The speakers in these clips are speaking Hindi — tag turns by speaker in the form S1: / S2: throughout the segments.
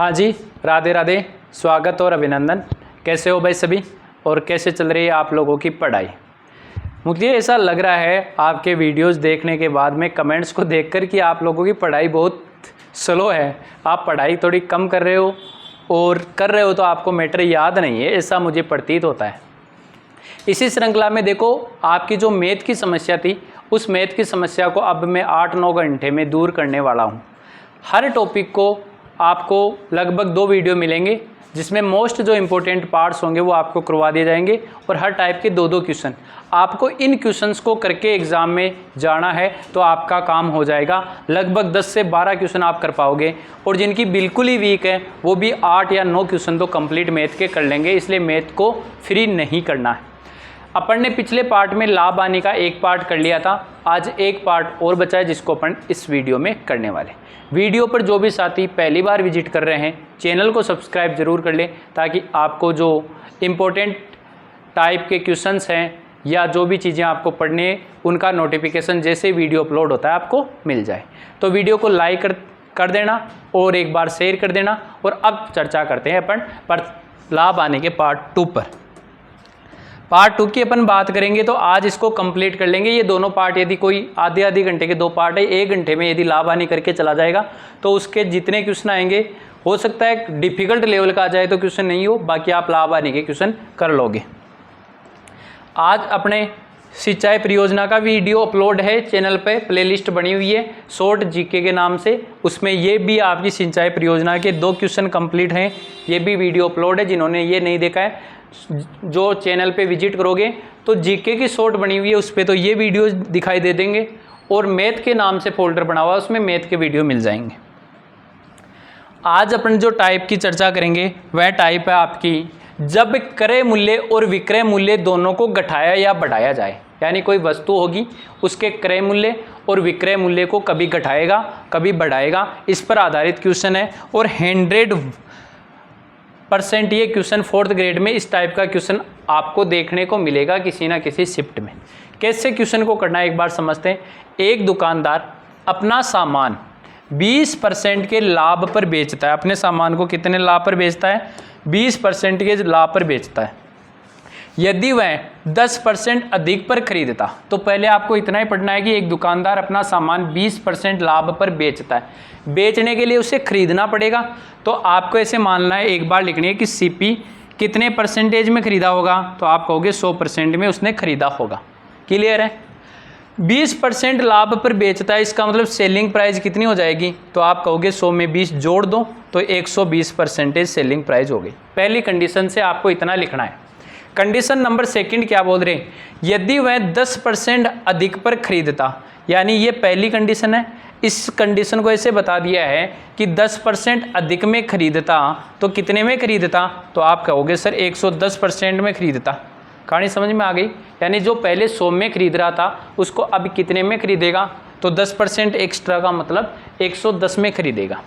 S1: हाँ जी, राधे राधे, स्वागत और अभिनंदन। कैसे हो भाई सभी, और कैसे चल रही है आप लोगों की पढ़ाई। मुझे ऐसा लग रहा है आपके वीडियोस देखने के बाद में, कमेंट्स को देखकर, कि आप लोगों की पढ़ाई बहुत स्लो है। आप पढ़ाई थोड़ी कम कर रहे हो, और कर रहे हो तो आपको मैटर याद नहीं है, ऐसा मुझे प्रतीत होता है। इसी श्रृंखला में देखो, आपकी जो मैथ की समस्या थी, उस मैथ की समस्या को अब मैं 8-9 घंटे में दूर करने वाला हूँ। हर टॉपिक को आपको लगभग 2 वीडियो मिलेंगे, जिसमें मोस्ट जो इम्पोर्टेंट पार्ट्स होंगे वो आपको करवा दिए जाएंगे, और हर टाइप के 2-2 क्वेश्चन। आपको इन क्वेश्चंस को करके एग्ज़ाम में जाना है तो आपका काम हो जाएगा। लगभग 10 से 12 क्वेश्चन आप कर पाओगे, और जिनकी बिल्कुल ही वीक है वो भी 8 या 9 क्वेश्चन तो कंप्लीट मैथ के कर लेंगे। इसलिए मैथ को फ्री नहीं करना है। अपन ने पिछले पार्ट में लाभ आने का एक पार्ट कर लिया था, आज एक पार्ट और बचा है जिसको अपन इस वीडियो में करने वाले। वीडियो पर जो भी साथी पहली बार विजिट कर रहे हैं, चैनल को सब्सक्राइब जरूर कर लें, ताकि आपको जो इम्पोर्टेंट टाइप के क्वेश्चंस हैं या जो भी चीज़ें आपको पढ़ने हैं, उनका नोटिफिकेशन जैसे वीडियो अपलोड होता है आपको मिल जाए। तो वीडियो को लाइक कर देना और एक बार शेयर कर देना। और अब चर्चा करते हैं अपन पर लाभ आने के पार्ट 2 पर। पार्ट 2 की अपन बात करेंगे तो आज इसको कंप्लीट कर लेंगे। ये दोनों पार्ट, यदि कोई आधे घंटे के 2 पार्ट है, 1 घंटे में यदि लाभ हानि करके चला जाएगा तो उसके जितने क्वेश्चन आएंगे, हो सकता है डिफिकल्ट लेवल का आ जाए तो क्वेश्चन नहीं हो, बाकी आप लाभ हानि के क्वेश्चन कर लोगे। आज अपने सिंचाई परियोजना का वीडियो अपलोड है चैनल पे, प्लेलिस्ट बनी हुई है शॉर्ट जीके के नाम से। उसमें ये भी आपकी सिंचाई परियोजना के 2 क्वेश्चन कंप्लीट हैं, ये भी वीडियो अपलोड है। जिन्होंने ये नहीं देखा है, जो चैनल पे विजिट करोगे तो जीके की शॉर्ट बनी हुई है, उस पर तो ये वीडियो दिखाई दे देंगे, और मैथ के नाम से फोल्डर बना हुआ है, उसमें मैथ के वीडियो मिल जाएंगे। आज अपन जो टाइप की चर्चा करेंगे वह टाइप है आपकी, जब क्रय मूल्य और विक्रय मूल्य दोनों को घटाया या बढ़ाया जाए। यानी कोई वस्तु होगी, उसके क्रय मूल्य और विक्रय मूल्य को कभी घटाएगा कभी बढ़ाएगा, इस पर आधारित क्वेश्चन है। और 100% ये क्वेश्चन 4th ग्रेड में इस टाइप का क्वेश्चन आपको देखने को मिलेगा किसी ना किसी शिफ्ट में। कैसे क्वेश्चन को करना है एक बार समझते हैं। एक दुकानदार अपना सामान 20% के लाभ पर बेचता है। अपने सामान को कितने लाभ पर बेचता है? 20% के लाभ पर बेचता है। यदि वह 10% अधिक पर खरीदता, तो पहले आपको इतना ही पढ़ना है कि एक दुकानदार अपना सामान 20% लाभ पर बेचता है। बेचने के लिए उसे खरीदना पड़ेगा, तो आपको ऐसे मानना है, एक बार लिखनी है कि सीपी कितने परसेंटेज में खरीदा होगा, तो आप कहोगे 100% में उसने खरीदा होगा। क्लियर है? 20% लाभ पर बेचता है, इसका मतलब सेलिंग प्राइस कितनी हो जाएगी, तो आप कहोगे 100 में 20 जोड़ दो तो 120% सेलिंग प्राइस हो गई। पहली कंडीशन से आपको इतना लिखना है। कंडीशन नंबर 2 क्या बोल रहे हैं? यदि वह 10% अधिक पर खरीदता, यानी ये पहली कंडीशन है। इस कंडीशन को ऐसे बता दिया है कि 10% अधिक में खरीदता, तो कितने में खरीदता, तो आप कहोगे सर 110% में खरीदता। कहानी समझ में आ गई? यानी जो पहले 100 में खरीद रहा था उसको अब कितने में खरीदेगा, तो 10% एक्स्ट्रा का मतलब 110 में खरीदेगा।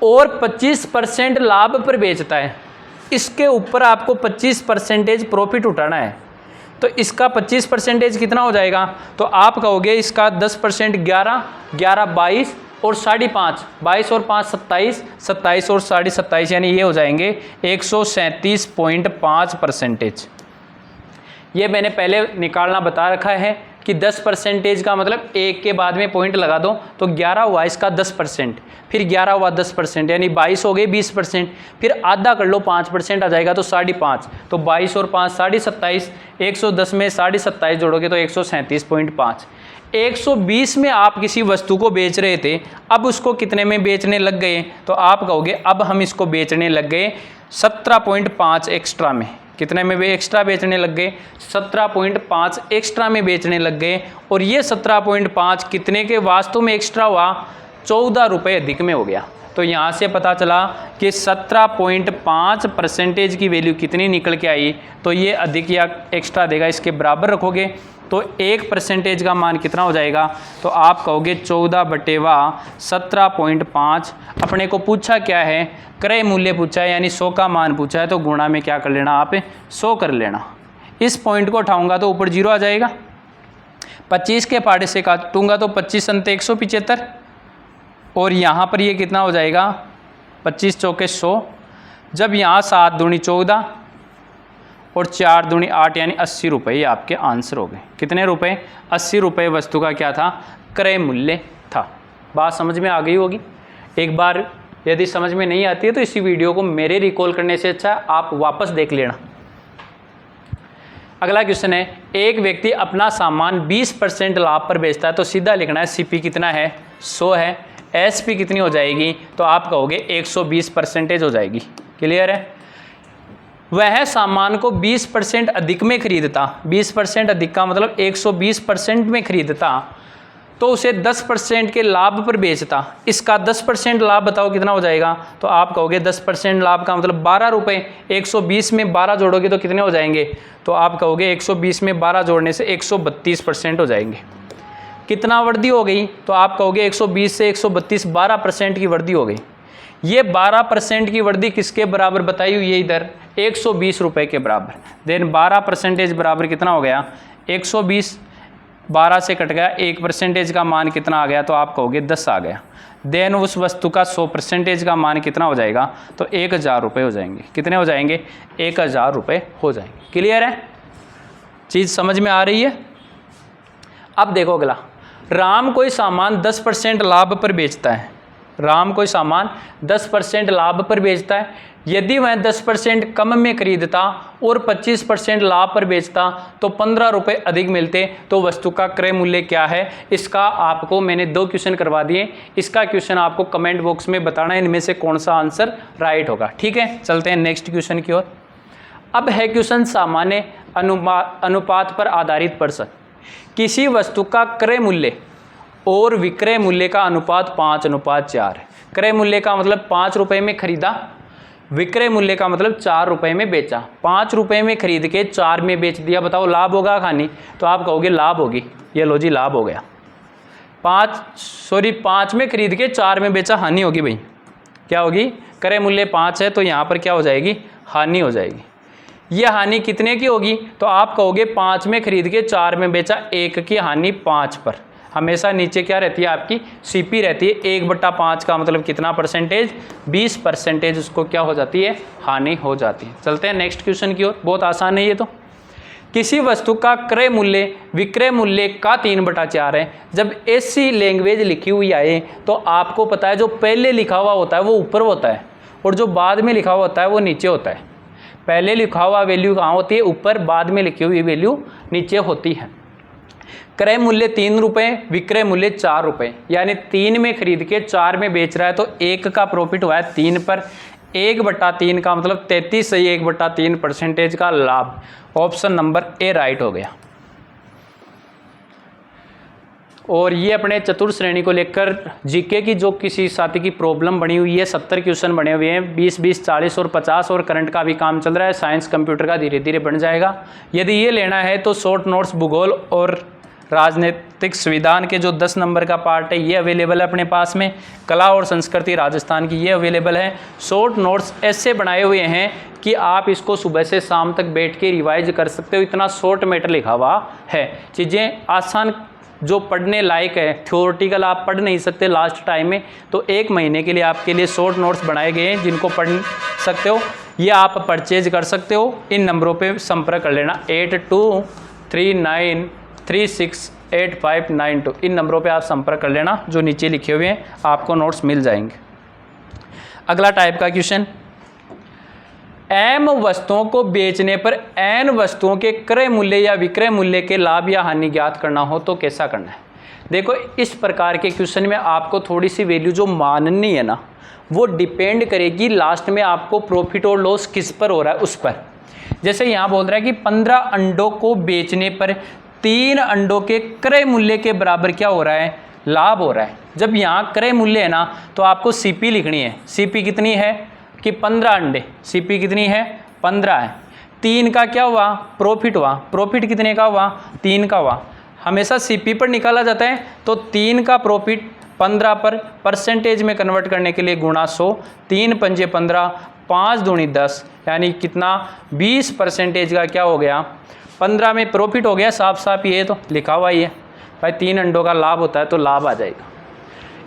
S1: और 25% लाभ पर बेचता है, इसके ऊपर आपको 25% प्रॉफिट उठाना है, तो इसका 25% कितना हो जाएगा, तो आप कहोगे इसका 10% 11, 11 22 और 5.5, 22 और 5 27, 27 और 27.5, यानी ये हो जाएंगे 137.5%। ये मैंने पहले निकालना बता रखा है कि 10% का मतलब एक के बाद में पॉइंट लगा दो, तो 11 हुआ इसका 10%, फिर 11 हुआ 10%, यानी 22 हो गए 20%, फिर आधा कर लो 5% आ जाएगा तो 5.5, तो 22 और 5 27.5, 110 में 27.5 जोड़ोगे तो 137.5। 120 में आप किसी वस्तु को बेच रहे थे, अब उसको कितने में बेचने लग गए, तो आप कहोगे अब हम इसको बेचने लग गए 17.5 एक्स्ट्रा में। कितने में भी एक्स्ट्रा बेचने लग गए? 17.5 एक्स्ट्रा में बेचने लग गए। और ये 17.5 कितने के वास्तव में एक्स्ट्रा हुआ? 14 रुपये अधिक में हो गया। तो यहाँ से पता चला कि 17.5% की वैल्यू कितनी निकल के आई, तो ये अधिक या एक्स्ट्रा देगा, इसके बराबर रखोगे तो 1% का मान कितना हो जाएगा, तो आप कहोगे 14/17.5। अपने को पूछा क्या है? क्रय मूल्य पूछा है, यानी 100 का मान पूछा है, तो गुणा में क्या कर लेना, आप 100 कर लेना। इस पॉइंट को उठाऊंगा तो ऊपर 0 आ जाएगा। 25 के पाड़े से काटूंगा तो 25 × 175, और यहाँ पर ये कितना हो जाएगा 25 चौके 100, जब यहाँ 7 दूनी 14 और 4 दूनी 8 यानी 80 रुपये ये आपके आंसर हो गए। कितने रुपए? 80 रुपये वस्तु का क्या था? क्रय मूल्य था। बात समझ में आ गई होगी। एक बार यदि समझ में नहीं आती है तो इसी वीडियो को मेरे रिकॉल करने से अच्छा आप वापस देख लेना। अगला क्वेश्चन है, एक व्यक्ति अपना सामान 20% लाभ पर बेचता है, तो सीधा लिखना है सीपी कितना है? 100 है। एसपी कितनी हो जाएगी? तो आप कहोगे 120% हो जाएगी। क्लियर है? वह सामान को 20% अधिक में खरीदता, 20% अधिक का मतलब 120% में खरीदता, तो उसे 10% के लाभ पर बेचता। इसका 10% लाभ बताओ कितना हो जाएगा? तो आप कहोगे 10% लाभ का मतलब 12 रुपये। 120 में 12 जोड़ोगे तो कितने हो जाएंगे? तो आप कहोगे 120 में 12 जोड़ने से 132% हो जाएंगे। कितना वृद्धि हो गई? तो आप कहोगे 120 से 132 12% की वृद्धि हो गई। ये 12% की वृद्धि किसके बराबर बताई हुई है? इधर 120 रुपये के बराबर। देन 12% बराबर कितना हो गया? 120। 12 से कट गया, 1% का मान कितना आ गया? तो आप कहोगे 10 आ गया। देन उस वस्तु का 100% का मान कितना हो जाएगा? तो 1000 रुपये हो जाएंगे। कितने हो जाएंगे? 1000 रुपये हो जाएंगे। क्लियर है? चीज़ समझ में आ रही है? अब देखो अगला, राम कोई सामान 10% लाभ पर बेचता है। राम कोई सामान 10% लाभ पर बेचता है। यदि वह 10% कम में खरीदता और 25% लाभ पर बेचता तो 15 रुपये अधिक मिलते, तो वस्तु का क्रय मूल्य क्या है? इसका आपको मैंने 2 क्वेश्चन करवा दिए। इसका क्वेश्चन आपको कमेंट बॉक्स में बताना है इनमें से कौन सा आंसर राइट होगा। ठीक है, चलते हैं नेक्स्ट क्वेश्चन की ओर। अब है क्वेश्चन सामान्य अनुपात पर आधारित प्रश्न। किसी वस्तु का क्रय मूल्य और विक्रय मूल्य का अनुपात 5:4 है। क्रय मूल्य का मतलब 5 रुपये में खरीदा, विक्रय मूल्य का मतलब 4 रुपये में बेचा। 5 रुपये में खरीद के 4 में बेच दिया, बताओ लाभ होगा हानि? तो आप कहोगे लाभ होगी। ये लो जी, लाभ हो गया। 5 में खरीद के 4 में बेचा, हानि होगी भाई। क्या होगी? क्रय मूल्य 5 है तो यहाँ पर क्या हो जाएगी? हानि हो जाएगी। यह हानि कितने की होगी? तो आप कहोगे 5 में खरीद के 4 में बेचा, 1 की हानि 5 पर। हमेशा नीचे क्या रहती है आपकी? सीपी रहती है। 1/5 का मतलब कितना परसेंटेज? 20% उसको क्या हो जाती है? हानि हो जाती है। चलते हैं नेक्स्ट क्वेश्चन की ओर। बहुत आसान है ये तो। किसी वस्तु का क्रय मूल्य विक्रय मूल्य का 3/4 है। जब ऐसी लैंग्वेज लिखी हुई आए तो आपको पता है जो पहले लिखा हुआ होता है वो ऊपर होता है और जो बाद में लिखा हुआ होता है वो नीचे होता है। पहले लिखा हुआ वैल्यू कहाँ होती है? ऊपर। बाद में लिखी हुई वैल्यू नीचे होती है। क्रय मूल्य 3 रुपये, विक्रय मूल्य 4 रुपये, यानी 3 में खरीद के 4 में बेच रहा है तो 1 का प्रॉफिट हुआ है 3 पर। 1/3 का मतलब 33 से 1/3% का लाभ। ऑप्शन नंबर ए राइट हो गया। और ये अपने चतुर्थ श्रेणी को लेकर जीके की जो किसी साथी की प्रॉब्लम बनी हुई है, 70 क्वेश्चन बने हुए हैं, 20, 20, 40 और 50, और करंट का भी काम चल रहा है। साइंस कंप्यूटर का धीरे धीरे बन जाएगा। यदि ये लेना है तो शॉर्ट नोट्स भूगोल और राजनीतिक संविधान के जो 10 नंबर का पार्ट है ये अवेलेबल है अपने पास में। कला और संस्कृति राजस्थान की ये अवेलेबल है। शॉर्ट नोट्स ऐसे बनाए हुए हैं कि आप इसको सुबह से शाम तक बैठ के रिवाइज कर सकते हो, इतना शॉर्ट मैटर लिखा हुआ है। चीज़ें आसान जो पढ़ने लायक है, थ्योरेटिकल आप पढ़ नहीं सकते लास्ट टाइम में, तो 1 महीने के लिए आपके लिए शॉर्ट नोट्स बनाए गए हैं जिनको पढ़ सकते हो। ये आप परचेज कर सकते हो। इन नंबरों पे संपर्क कर लेना, 8239368592। इन नंबरों पे आप संपर्क कर लेना जो नीचे लिखे हुए हैं, आपको नोट्स मिल जाएंगे। अगला टाइप का क्वेश्चन, एम वस्तुओं को बेचने पर एन वस्तुओं के क्रय मूल्य या विक्रय मूल्य के लाभ या हानि ज्ञात करना हो तो कैसा करना है? देखो, इस प्रकार के क्वेश्चन में आपको थोड़ी सी वैल्यू जो माननी है ना, वो डिपेंड करेगी लास्ट में आपको प्रॉफिट और लॉस किस पर हो रहा है उस पर। जैसे यहाँ बोल रहा है कि 15 अंडों को बेचने पर 3 अंडों के क्रय मूल्य के बराबर क्या हो रहा है? लाभ हो रहा है। जब यहाँ क्रय मूल्य है ना तो आपको सीपी लिखनी है। सीपी कितनी है कि 15 अंडे, सीपी कितनी है? 15 है। 3 का क्या हुआ? प्रॉफिट हुआ। प्रॉफिट कितने का हुआ? 3 का हुआ। हमेशा सीपी पर निकाला जाता है तो 3 का प्रॉफिट 15 पर परसेंटेज में कन्वर्ट करने के लिए गुणा 100, 3 पंजे 15, 5 दूनी 10, यानी कितना? 20% का क्या हो गया? 15 में प्रॉफिट हो गया। साफ साफ ये तो लिखा हुआ ही है भाई, 3 अंडों का लाभ होता है तो लाभ आ जाएगा।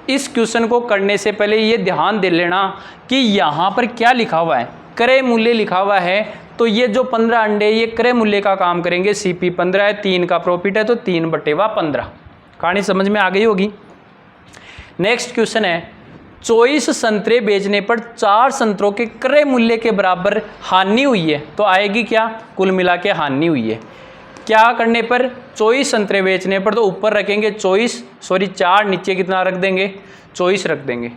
S1: इस क्वेश्चन को करने से पहले ये ध्यान दे लेना कि यहाँ पर क्या लिखा हुआ है, क्रय मूल्य लिखा हुआ है। तो ये जो 15 अंडे ये क्रय मूल्य का काम करेंगे। CP 15 है, 3 का प्रॉफिट है, तो 3/15। कहानी समझ में आ गई होगी। नेक्स्ट क्वेश्चन है, 24 संतरे बेचने पर 4 संतरों के क्रय मूल्य के बराबर हानि हुई है, तो आएगी क्या, कुल मिला के हानि हुई है। क्या करने पर, 24 संतरे बेचने पर, तो ऊपर रखेंगे 4, नीचे कितना रख देंगे, 24 रख देंगे,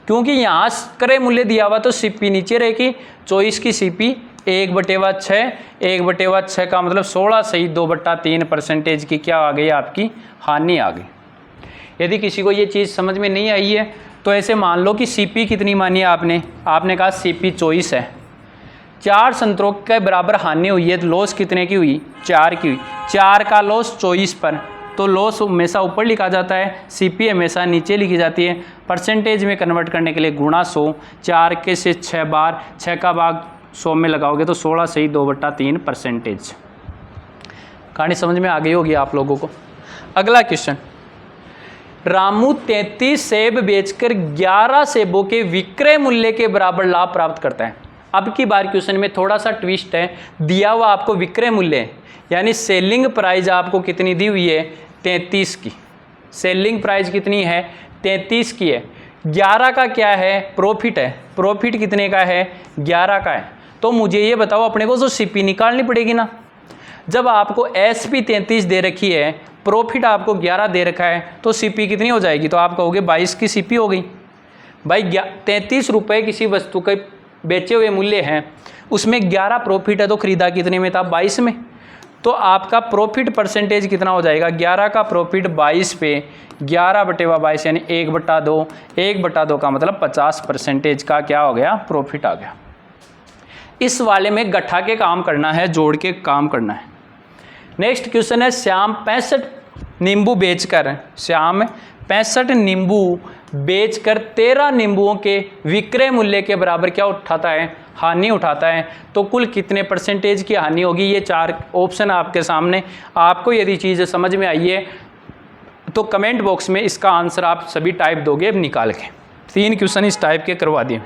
S1: क्योंकि यहाँ क्रय मूल्य दिया हुआ तो CP नीचे रहेगी। 24 की CP 1/6, 1/6 का मतलब 16 सही 2/3% की क्या आ गई, आपकी हानि आ गई। यदि किसी को ये चीज़ समझ में नहीं आई है तो ऐसे मान लो कि CP कितनी मानी है आपने कहा CP 24 है, 4 संतरों के बराबर हानि हुई है, तो लॉस कितने की हुई, 4 की हुई। 4 का लॉस 24 पर, तो लॉस हमेशा ऊपर लिखा जाता है, CP हमेशा नीचे लिखी जाती है। परसेंटेज में कन्वर्ट करने के लिए गुणा 100, 4 के से 6 बार, 6 का भाग 100 में लगाओगे तो 16 सही 2/3%। कहानी समझ में आ गई होगी आप लोगों को। अगला क्वेश्चन, रामू 33 सेब बेचकर 11 सेबों के विक्रय मूल्य के बराबर लाभ प्राप्त करता है। अब की बार क्वेश्चन में थोड़ा सा ट्विस्ट है, दिया हुआ आपको विक्रय मूल्य है, यानी सेलिंग प्राइस आपको कितनी दी हुई है, 33 की। सेलिंग प्राइस कितनी है, 33 की है। 11 का क्या है, प्रॉफिट है। प्रॉफिट कितने का है, 11 का है। तो मुझे ये बताओ, अपने को तो CP निकालनी पड़ेगी ना। जब आपको SP 33 दे रखी है, प्रॉफिट आपको 11 दे रखा है, तो CP कितनी हो जाएगी, तो आप कहोगे 22 की CP हो गई। भाई 33 रुपये किसी वस्तु के बेचे हुए मूल्य हैं, उसमें 11 प्रॉफिट है, तो खरीदा कितने में था, 22 में। तो आपका प्रॉफिट परसेंटेज कितना हो जाएगा, 11 का प्रॉफिट 22 पे 11/22 यानी 1/2। 1/2 का मतलब 50% का क्या हो गया, प्रॉफिट आ गया। इस वाले में गट्ठा के काम करना है, जोड़ के काम करना है। नेक्स्ट क्वेश्चन है, श्याम 65 नींबू बेचकर 13 नींबुओं के विक्रय मूल्य के बराबर क्या उठाता है, हानि उठाता है। तो कुल कितने परसेंटेज की हानि होगी, ये 4 ऑप्शन आपके सामने। आपको यदि चीज़ समझ में आई है तो कमेंट बॉक्स में इसका आंसर आप सभी टाइप दोगे निकाल के। 3 क्वेश्चन इस टाइप के करवा दिए।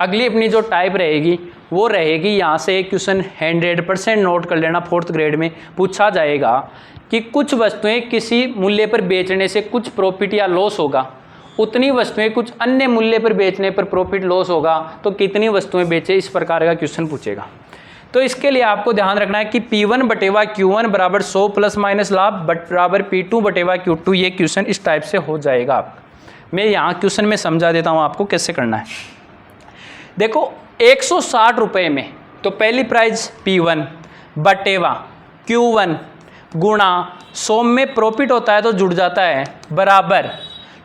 S1: अगली अपनी जो टाइप रहेगी वो रहेगी, यहाँ से एक क्वेश्चन 100% नोट कर लेना, 4th ग्रेड में पूछा जाएगा कि कुछ वस्तुएं किसी मूल्य पर बेचने से कुछ प्रॉफिट या लॉस होगा, उतनी वस्तुएं कुछ अन्य मूल्य पर बेचने पर प्रॉफिट लॉस होगा, तो कितनी वस्तुएं बेचे, इस प्रकार का क्वेश्चन पूछेगा। तो इसके लिए आपको ध्यान रखना है कि P1/Q1 बराबर 100 प्लस माइनस लाभ बराबर P2/Q2। ये क्वेश्चन इस टाइप से हो जाएगा आपका। मैं यहाँ क्वेश्चन में समझा देता हूँ आपको कैसे करना है। देखो 160 रुपये में, तो पहली प्राइस P1/Q1 गुणा 100 में प्रॉफिट होता है तो जुड़ जाता है, बराबर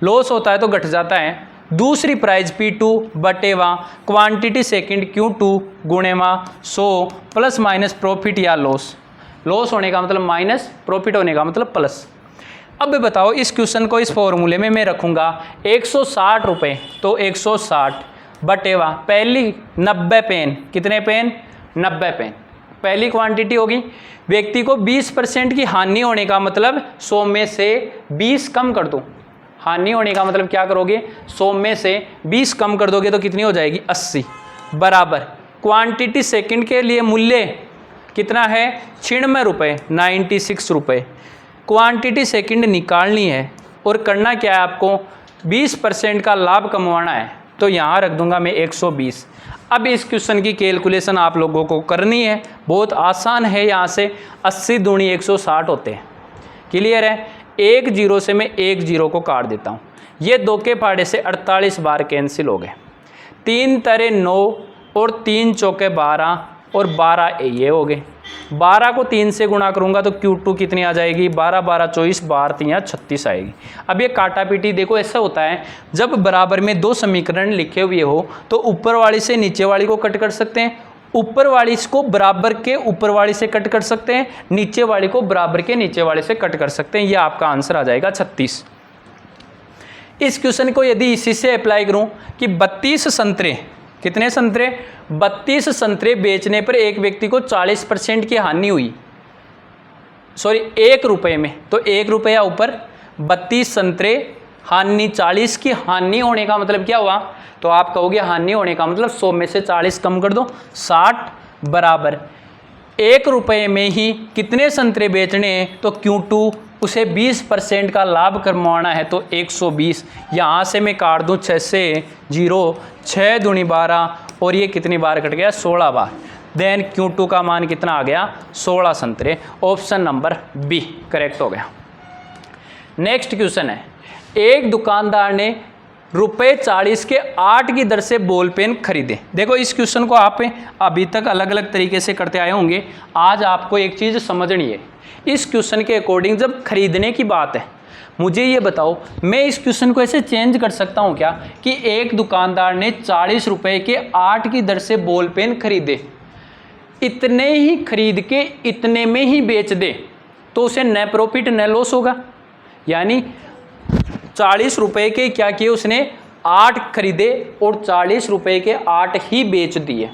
S1: लॉस होता है तो घट जाता है। दूसरी प्राइस P2/क्वांटिटी सेकंड Q2 गुणे 100 प्लस माइनस प्रॉफिट या लॉस। लॉस होने का मतलब माइनस, प्रॉफिट होने का मतलब प्लस। अब बताओ इस क्वेश्चन को इस फॉर्मूले में मैं रखूँगा 160 रुपये, तो 160/, पहली 90 पेन, कितने पेन, 90 पेन पहली क्वांटिटी होगी। व्यक्ति को 20% की हानि होने का मतलब 100 में से 20 कम कर दो। हानि होने का मतलब क्या करोगे, 100 में से 20 कम कर दोगे तो कितनी हो जाएगी, 80, बराबर क्वांटिटी सेकंड के लिए मूल्य कितना है, 96 रुपये, 96 रुपये। क्वांटिटी सेकंड निकालनी है और करना क्या है आपको, 20% का लाभ कमवाना है, तो यहाँ रख दूंगा मैं 120। अब इस क्वेश्चन की कैलकुलेशन आप लोगों को करनी है, बहुत आसान है। यहाँ से 80 दूनी 160 होते हैं, क्लियर है। 1 0 से मैं 1 0 को काट देता हूँ, ये 2 के फाड़े से 48 बार कैंसिल हो गए। 3 तरे 9 और 3 चौके 12 और 12 ये हो गए। 12 को 3 से गुणा करूंगा तो Q2 कितनी आ जाएगी, 12 12 24, 12 3 36 आएगी। अब ये काटा पीटी देखो ऐसा होता है, जब बराबर में 2 समीकरण लिखे हुए हो तो ऊपर वाली से नीचे वाली को कट कर सकते हैं, ऊपर वाली इसको बराबर के ऊपर वाली से कट कर सकते हैं, नीचे वाली को बराबर के नीचे वाले से कट कर सकते हैं। ये आपका आंसर आ जाएगा 36। इस क्वेश्चन को यदि इसी से अप्लाई करूं कि 32 संतरे, कितने संतरे, 32 संतरे बेचने पर एक व्यक्ति को 40% की हानि हुई, सॉरी 1 रुपये में, तो 1 रुपया ऊपर 32 संतरे हानि 40 की हानि होने का मतलब क्या हुआ, तो आप कहोगे हानि होने का मतलब 100 में से 40 कम कर दो 60 बराबर 1 रुपये में ही कितने संतरे बेचने हैं, तो Q2 उसे 20% का लाभ कमाना है तो 120। यहाँ से मैं काट दूँ 6 से 0, 6 दूनी 12 और ये कितनी बार कट गया 16 बार। देन Q2 का मान कितना आ गया 16 संतरे। ऑप्शन नंबर बी करेक्ट हो गया। नेक्स्ट क्वेश्चन है, एक दुकानदार ने ₹40 के 8 की दर से बॉल पेन खरीदे। देखो इस क्वेश्चन को आप अभी तक अलग अलग तरीके से करते आए होंगे, आज आपको एक चीज़ समझनी है। इस क्वेश्चन के अकॉर्डिंग जब खरीदने की बात है, मुझे ये बताओ मैं इस क्वेश्चन को ऐसे चेंज कर सकता हूँ क्या कि एक दुकानदार ने 40 रुपये के 8 की दर से बॉल पेन खरीदे, इतने ही खरीद के इतने में ही बेच दे तो उसे न प्रॉफिट न लॉस होगा। यानी 40 रुपये के क्या किए उसने 8 खरीदे और 40 रुपये के 8 ही बेच दिए,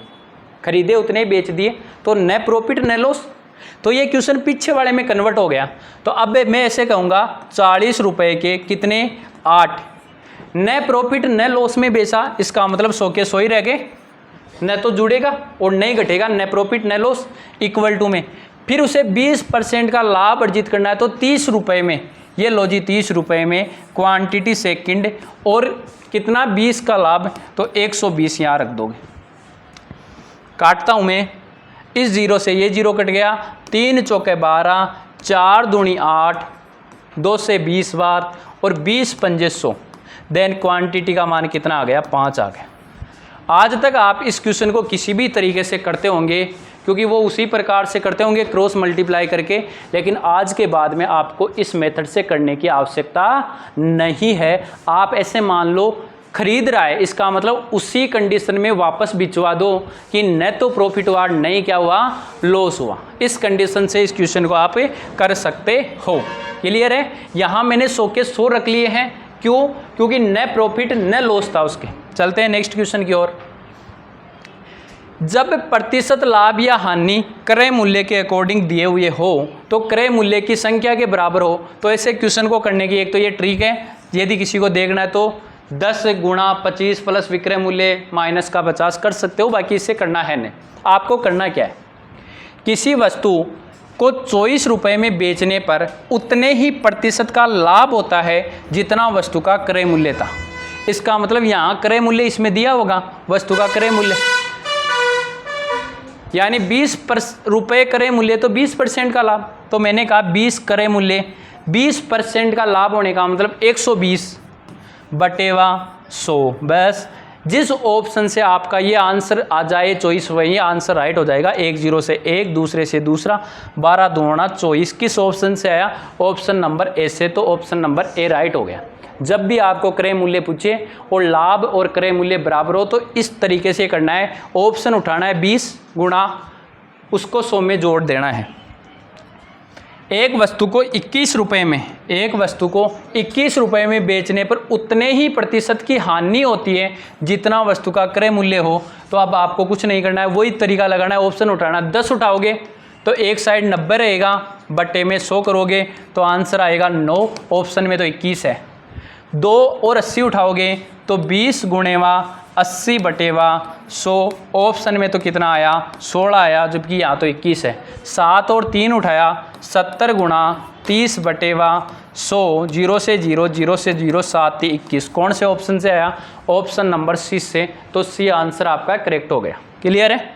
S1: खरीदे उतने बेच दिए तो न प्रॉफिट न लॉस। तो ये क्वेश्चन पीछे वाले में कन्वर्ट हो गया। तो अब मैं ऐसे कहूँगा 40 रुपये के कितने 8, न प्रॉफिट न लॉस में बेचा, इसका मतलब 100 के 100 ही रह गए, न तो जुड़ेगा और नहीं घटेगा, न प्रॉफिट न लॉस इक्वल टू में। फिर उसे 20% का लाभ अर्जित करना है तो 30 रुपये में, ये लो जी 30 रुपये में क्वांटिटी सेकंड और कितना 20 का लाभ तो 120 यहाँ रख दोगे। काटता हूँ मैं, इस जीरो से ये जीरो कट गया, 3 चौके 12, 4 दूनी 8, 2 से 20 बार और 20 पंजे 100। देन क्वांटिटी का मान कितना आ गया 5 आ गया। आज तक आप इस क्वेश्चन को किसी भी तरीके से करते होंगे क्योंकि वो उसी प्रकार से करते होंगे क्रॉस मल्टीप्लाई करके, लेकिन आज के बाद में आपको इस मेथड से करने की आवश्यकता नहीं है। आप ऐसे मान लो खरीद रहा है, इसका मतलब उसी कंडीशन में वापस बिचवा दो कि न तो प्रॉफिट हुआ नहीं क्या हुआ लॉस हुआ। इस कंडीशन से इस क्वेश्चन को आप कर सकते हो। क्लियर है। यहाँ मैंने 100 के 100 रख लिए हैं, क्यों, क्योंकि न प्रॉफिट न लॉस था उसके। चलते हैं नेक्स्ट क्वेश्चन की ओर। जब प्रतिशत लाभ या हानि क्रय मूल्य के अकॉर्डिंग दिए हुए हो तो क्रय मूल्य की संख्या के बराबर हो, तो ऐसे क्वेश्चन को करने की एक तो ये ट्रिक है। यदि किसी को देखना है तो 10 गुणा 25 प्लस विक्रय मूल्य माइनस का 50 कर सकते हो, बाकी इससे करना है नहीं। आपको करना क्या है, किसी वस्तु को 24 रुपये में बेचने पर उतने ही प्रतिशत का लाभ होता है जितना वस्तु का क्रय मूल्य था। इसका मतलब यहाँ क्रय मूल्य इसमें दिया होगा, वस्तु का क्रय मूल्य यानी 20 रुपये क्रय मूल्य तो 20% का लाभ। तो मैंने कहा 20 क्रय मूल्य 20% का लाभ होने का मतलब 120 बटेवा 100। बस जिस ऑप्शन से आपका ये आंसर आ जाए चॉइस वही आंसर राइट हो जाएगा। 1 0 से 1, दूसरे से दूसरा, 12 दूना 24। किस ऑप्शन से आया, ऑप्शन नंबर ए से, तो ऑप्शन नंबर ए राइट हो गया। जब भी आपको क्रय मूल्य पूछे और लाभ और क्रय मूल्य बराबर हो तो इस तरीके से करना है, ऑप्शन उठाना है 20 गुणा उसको 100 में जोड़ देना है। एक वस्तु को 21 रुपये में, एक वस्तु को 21 रुपये में बेचने पर उतने ही प्रतिशत की हानि होती है जितना वस्तु का क्रय मूल्य हो। तो अब आपको कुछ नहीं करना है, वही तरीका लगाना है, ऑप्शन उठाना। 10 उठाओगे तो एक साइड 90 रहेगा, बटे में 100 करोगे तो आंसर आएगा 9। ऑप्शन में तो 21 है। 2 और 80 उठाओगे तो 20 गुणेवा 80 बटेवा 100। ऑप्शन में तो कितना आया 16 आया, जबकि यहाँ तो 21 है। 7 और 3 उठाया 70 गुणा 30 बटेवा 100। 0 से 0, 0 से 0, 7 21। कौन से ऑप्शन से आया, ऑप्शन नंबर सी से। तो सी आंसर आपका करेक्ट हो गया। क्लियर है।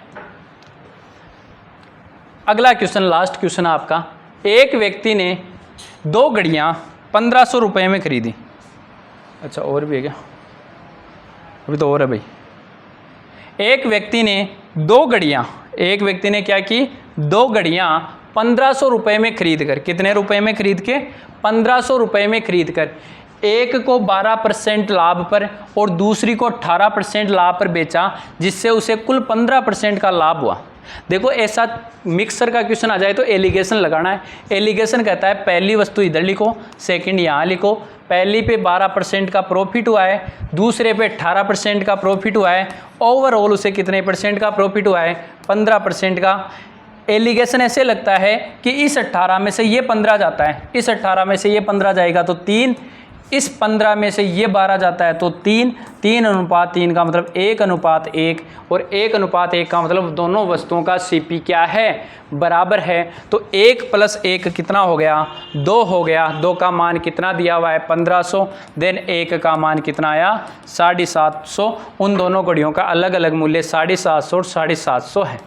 S1: अगला क्वेश्चन, लास्ट क्वेश्चन आपका। एक व्यक्ति ने 2 घड़ियाँ 1500 रुपये में खरीदी। अच्छा और भी है क्या, अभी तो और है भाई। एक व्यक्ति ने 2 घड़ियाँ, एक व्यक्ति ने क्या की 2 घड़ियाँ 1500 रुपये में खरीद कर, कितने रुपए में खरीद के 1500 रुपये में खरीद कर, एक को 12% लाभ पर और दूसरी को 18% लाभ पर बेचा, जिससे उसे कुल 15% का लाभ हुआ। देखो ऐसा मिक्सर का क्वेश्चन आ जाए तो एलिगेशन लगाना है। एलिगेशन कहता है पहली वस्तु इधर लिखो, सेकंड यहाँ लिखो। पहली पे 12% का प्रॉफिट हुआ है, दूसरे पे 18% का प्रॉफिट हुआ है, ओवरऑल उसे कितने परसेंट का प्रॉफिट हुआ है 15% का। एलिगेशन ऐसे लगता है कि इस 18 में से ये 15 जाता है, इस 18 में से ये 15 जाएगा तो 3, इस 15 में से ये 12 जाता है तो 3:3 का मतलब 1:1 और 1:1 का मतलब दोनों वस्तुओं का CP क्या है, बराबर है। तो 1 + 1 कितना हो गया, 2 हो गया। 2 का मान कितना दिया हुआ है 1500, देन 1 का मान कितना आया 750। उन दोनों घड़ियों का अलग अलग मूल्य 750 और 750 है।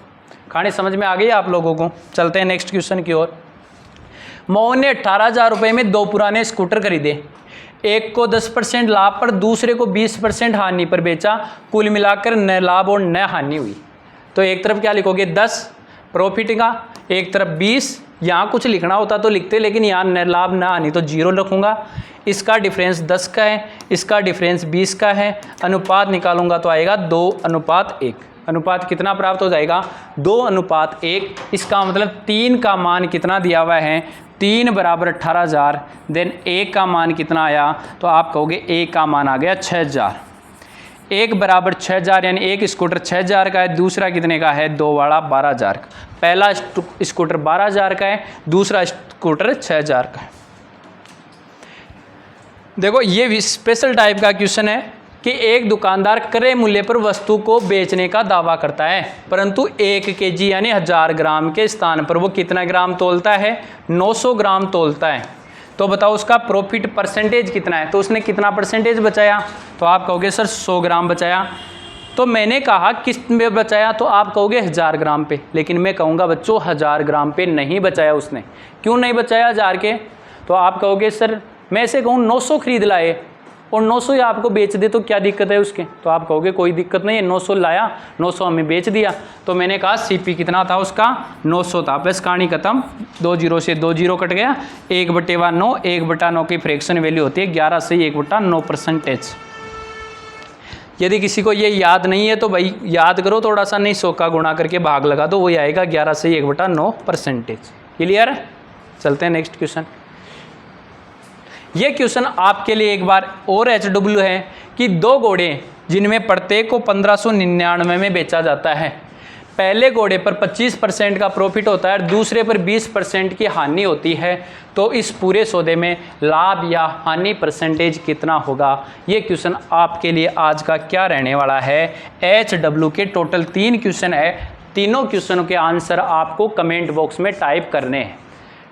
S1: कहानी समझ में आ गई आप लोगों को। चलते हैं नेक्स्ट क्वेश्चन की ओर। मोहन ने 18,000 रुपये में 2 पुराने स्कूटर खरीदे, एक को 10% लाभ पर दूसरे को 20% हानि पर बेचा, कुल मिलाकर न लाभ और न हानि हुई। तो एक तरफ क्या लिखोगे 10 प्रॉफिट का, एक तरफ 20। यहाँ कुछ लिखना होता तो लिखते, लेकिन यहाँ न लाभ न हानि तो 0 रखूँगा। इसका डिफरेंस 10 का है, इसका डिफरेंस 20 का है। अनुपात निकालूंगा तो आएगा 2:1। अनुपात कितना प्राप्त हो जाएगा 2:1। इसका मतलब 3 का मान कितना दिया हुआ है 3 = 18,000। देन 1 का मान कितना आया, तो आप कहोगे 1 का मान आ गया 6,000। 1 = 6,000 यानी एक स्कूटर 6,000 का है, दूसरा कितने का है 2 वाला 12,000 का। पहला स्कूटर 12,000 का है, दूसरा स्कूटर 6,000 का है। देखो ये भी स्पेशल टाइप का क्वेश्चन है कि एक दुकानदार क्रय मूल्य पर वस्तु को बेचने का दावा करता है, परंतु 1 kg यानी 1000 ग्राम के स्थान पर वो कितना ग्राम तोलता है 900 ग्राम तोलता है। तो बताओ उसका प्रॉफिट परसेंटेज कितना है। तो उसने कितना परसेंटेज बचाया, तो आप कहोगे सर 100 ग्राम बचाया। तो मैंने कहा किस में बचाया, तो आप कहोगे 1000 ग्राम पे, लेकिन मैं कहूँगा बच्चों 1000 ग्राम पे नहीं बचाया उसने। क्यों नहीं बचाया 1000 के, तो आप कहोगे सर मैं ऐसे कहूँ 900 खरीद लाए और 900 ही आपको बेच दे तो क्या दिक्कत है उसके। तो आप कहोगे कोई दिक्कत नहीं है, 900 लाया 900 हमें बेच दिया। तो मैंने कहा CP कितना था उसका 900 था। बस कहानी खत्म। 2 0 से 2 0 कट गया। 1/9, 1/9 की फ्रैक्शन वैल्यू होती है 11 से 1/9%। यदि किसी को ये याद नहीं है तो भाई याद करो थोड़ा सा, नहीं 100 का गुणा करके भाग लगा दो, वही आएगा 11 से 1/9%। क्लियर है। चलते हैं नेक्स्ट क्वेश्चन। ये क्वेश्चन आपके लिए एक बार और HW है कि 2 घोड़े जिनमें प्रत्येक को 1599 में बेचा जाता है, पहले घोड़े पर 25% का प्रॉफिट होता है, दूसरे पर 20% की हानि होती है, तो इस पूरे सौदे में लाभ या हानि परसेंटेज कितना होगा। ये क्वेश्चन आपके लिए आज का क्या रहने वाला है। HW के टोटल 3 क्वेश्चन है, तीनों क्वेश्चनों के आंसर आपको कमेंट बॉक्स में टाइप करने हैं।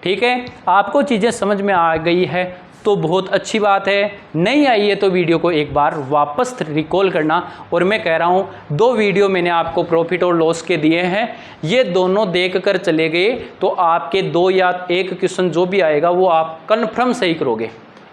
S1: ठीक है, आपको चीज़ें समझ में आ गई है तो बहुत अच्छी बात है। नहीं आई है तो वीडियो को एक बार वापस रिकॉल करना। और मैं कह रहा हूँ 2 वीडियो मैंने आपको प्रॉफिट और लॉस के दिए हैं, ये दोनों देख कर चले गए तो आपके 2 या 1 क्वेश्चन जो भी आएगा वो आप कन्फर्म सही करोगे।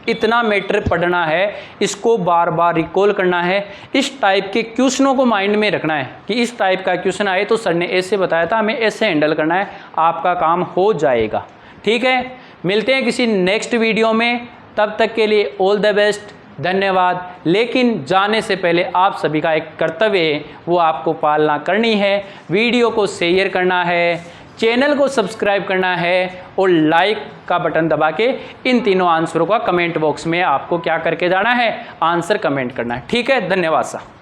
S1: इतना मैटर पढ़ना है, इसको बार बार रिकॉल करना है, इस टाइप के क्वेश्चनों को माइंड में रखना है कि इस टाइप का क्वेश्चन आए तो सर ने ऐसे बताया था, हमें ऐसे हैंडल करना है, आपका काम हो जाएगा। ठीक है, मिलते हैं किसी नेक्स्ट वीडियो में, तब तक के लिए ऑल द बेस्ट, धन्यवाद। लेकिन जाने से पहले आप सभी का एक कर्तव्य है, वो आपको पालना करनी है। वीडियो को शेयर करना है, चैनल को सब्सक्राइब करना है और लाइक का बटन दबा के इन तीनों आंसरों का कमेंट बॉक्स में आपको क्या करके जाना है, आंसर कमेंट करना है। ठीक है, धन्यवाद साहब।